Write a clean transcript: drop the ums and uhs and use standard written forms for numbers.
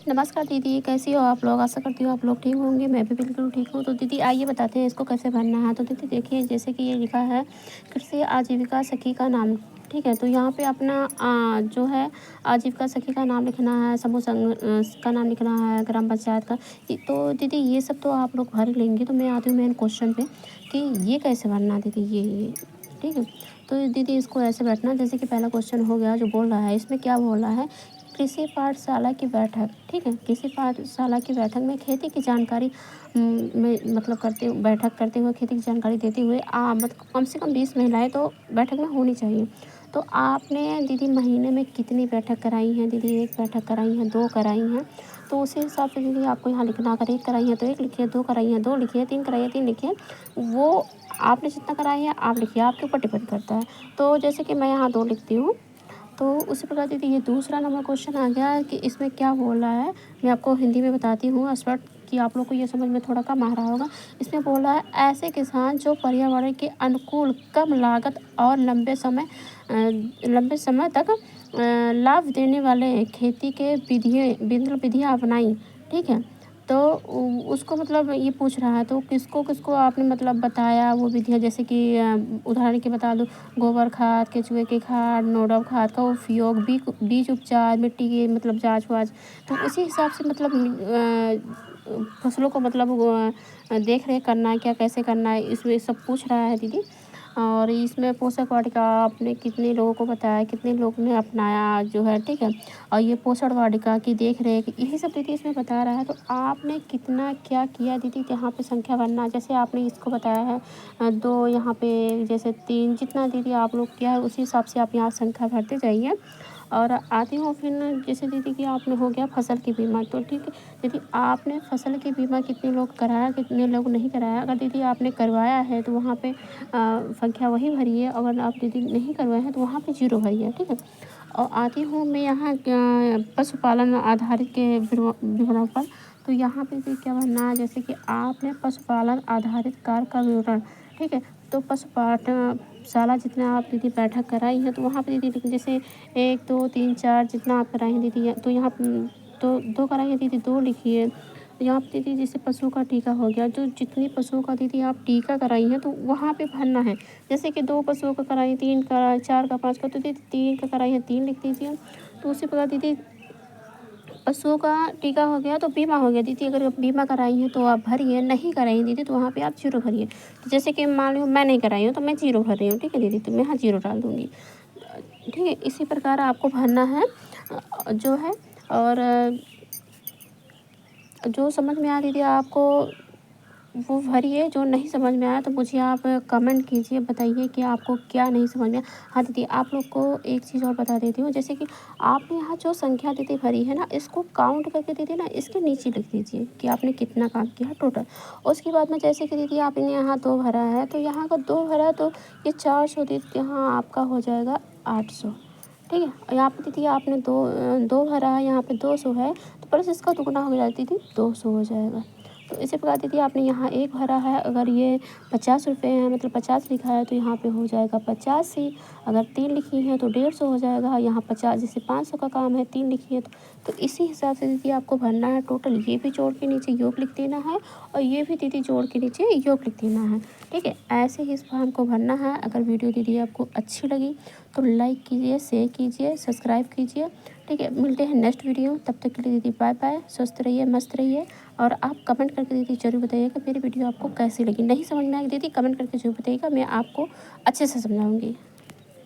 नमस्कार दीदी, कैसी हो आप लोग? आशा करती हूँ आप लोग ठीक होंगे, मैं भी बिल्कुल ठीक हूँ। तो दीदी आइए बताते हैं इसको कैसे भरना है। तो दीदी देखिए जैसे कि ये लिखा है कृषि आजीविका सखी का नाम, ठीक है? तो यहाँ पे अपना जो है आजीविका सखी का नाम लिखना है, समूह संघ का नाम लिखना है, ग्राम पंचायत का। तो दीदी ये सब तो आप लोग भर लेंगे, तो मैं आती हूँ मेन क्वेश्चन पे कि ये कैसे भरना है दीदी ये, ठीक है? तो दीदी इसको ऐसे बैठना जैसे कि पहला क्वेश्चन हो गया जो बोल रहा है, इसमें क्या बोल रहा है कृषि पाठशाला की बैठक, ठीक है? कृषि पाठशाला की बैठक में खेती की जानकारी में मतलब बैठक करते हुए खेती की जानकारी देते हुए मतलब कम से कम 20 महिलाएँ तो बैठक में होनी चाहिए। तो आपने दीदी महीने में कितनी बैठक कराई हैं दीदी? 1 बैठक कराई हैं, 2 कराई हैं, तो उसी हिसाब से दीदी आपको यहाँ लिखना। अगर 1 कराई है तो 1 लिखिए, 2 कराई है 2 लिखिए, 3 कराई है 3 लिखिए। वो आपने जितना कराई है आप लिखिए, आपके ऊपर डिपेंड करता है। तो जैसे कि मैं यहाँ 2 लिखती हूँ। तो उसी प्रकार दीदी ये दूसरा नंबर क्वेश्चन आ गया कि इसमें क्या बोल रहा है, मैं आपको हिंदी में बताती हूँ स्पष्ट कि आप लोग को ये समझ में थोड़ा कम आ रहा होगा। इसमें बोल रहा है ऐसे किसान जो पर्यावरण के अनुकूल कम लागत और लंबे समय तक लाभ देने वाले खेती के विधियाँ अपनाई, ठीक है? तो उसको मतलब ये पूछ रहा है तो किसको किसको आपने मतलब बताया वो विधियाँ, जैसे कि उदाहरण के बता दूँ, गोबर खाद, केचुए की खाद, नोडल खाद का उपयोग, बीज उपचार, मिट्टी की मतलब जाँच-वाँच। तो उसी हिसाब से मतलब फसलों को मतलब देख-रेख करना है, क्या कैसे करना है, इसमें सब पूछ रहा है दीदी। और इसमें पोषक वाटिका आपने कितने लोगों को बताया, कितने लोगों ने अपनाया जो है, ठीक है? और ये पोषण वाटिका की देख-रेख यही सब दीदी इसमें बता रहा है। तो आपने कितना क्या किया दीदी यहाँ पे संख्या भरना, जैसे आपने इसको बताया है 2 यहाँ पे जैसे 3 जितना दीदी आप लोग किया है उसी हिसाब से आप यहाँ संख्या भरते जाइए। और आती हूँ फिर जैसे दीदी कि आपने हो गया फसल की बीमा, तो ठीक है दीदी आपने फसल की बीमा कितने लोग कराया, कितने लोग नहीं कराया? अगर दीदी आपने करवाया है तो वहाँ पे संख्या वही भरिए, अगर आप दीदी नहीं करवाए हैं तो वहाँ पे 0 भरिए, ठीक है? और आती हूँ मैं यहाँ पशुपालन आधारित के विवरण पर। तो यहाँ पे भी क्या भरना है, जैसे कि आपने पशुपालन आधारित कार्य का विवरण, ठीक है? तो पशुपाठशाला जितना आप दीदी बैठक कराई हैं तो वहाँ पे दीदी लिखिए, जैसे 1 2 3 4 जितना आप कराई हैं दीदी, तो यहाँ तो 2 कराई हैं दीदी 2 लिखिए। यहाँ पे दीदी जैसे पशु का टीका हो गया, जो जितनी पशुओं का दीदी आप टीका कराई हैं तो वहाँ पे भरना है। जैसे कि 2 पशुओं का कराई, 3 का, 4 का, 5 का, तो दीदी 3 का कराई है 3 लिख दीजिए। तो उसी प्रकार दीदी पशुओं का टीका हो गया तो बीमा हो गया दीदी, अगर आप बीमा कराई हैं तो आप भरिए, नहीं कराई हैं दीदी तो वहाँ पे आप 0 भरिए। तो जैसे कि मान लो मैं नहीं कराई हूँ तो मैं 0 भर रही हूँ, ठीक है दीदी? तो मैं यहाँ 0 डाल दूँगी। ठीक है? इसी प्रकार आपको भरना है जो है। और जो समझ में आया दीदी आपको वो भरिए, जो नहीं समझ में आया तो मुझे आप कमेंट कीजिए, बताइए कि आपको क्या नहीं समझ में आया। हाँ दीदी आप लोग को एक चीज़ और बता देती हूँ, जैसे कि आपने यहाँ जो संख्या दीदी भरी है ना, इसको काउंट करके दीदी ना इसके नीचे लिख दीजिए कि आपने कितना काम किया टोटल। उसके बाद में जैसे कि दीदी आपने यहाँ 2 भरा है तो यहाँ का 2 भरा तो ये 400 दीदी यहाँ आपका हो जाएगा 800, ठीक है? और यहाँ पे दीदी आपने 2 भरा है, यहाँ पे 200 है तो प्लस इसका दुगना हो जाएगा दीदी 200 हो जाएगा। तो इसी प्रकार दीदी आपने यहाँ 1 भरा है, अगर ये 50 रुपये है मतलब 50 लिखा है तो यहाँ पे हो जाएगा 85। अगर 3 लिखी हैं तो 150 हो जाएगा। यहाँ 50 जैसे 500 का काम है 3 लिखी है तो इसी हिसाब से दीदी आपको भरना है टोटल। ये भी जोड़ के नीचे योग लिख देना है और ये भी दीदी जोड़ के नीचे योग लिख देना है, ठीक है? ऐसे ही इस फॉर्म को भरना है। अगर वीडियो दीदी आपको अच्छी लगी तो लाइक कीजिए, शेयर कीजिए, सब्सक्राइब कीजिए, ठीक है? मिलते हैं नेक्स्ट वीडियो, तब तक के लिए दीदी बाय बाय। स्वस्थ रहिए, मस्त रहिए। और आप कमेंट करके दीदी ज़रूर बताइएगा मेरी वीडियो आपको कैसी लगी। नहीं समझ में आई दीदी कमेंट करके ज़रूर बताइएगा, मैं आपको अच्छे से समझाऊँगी।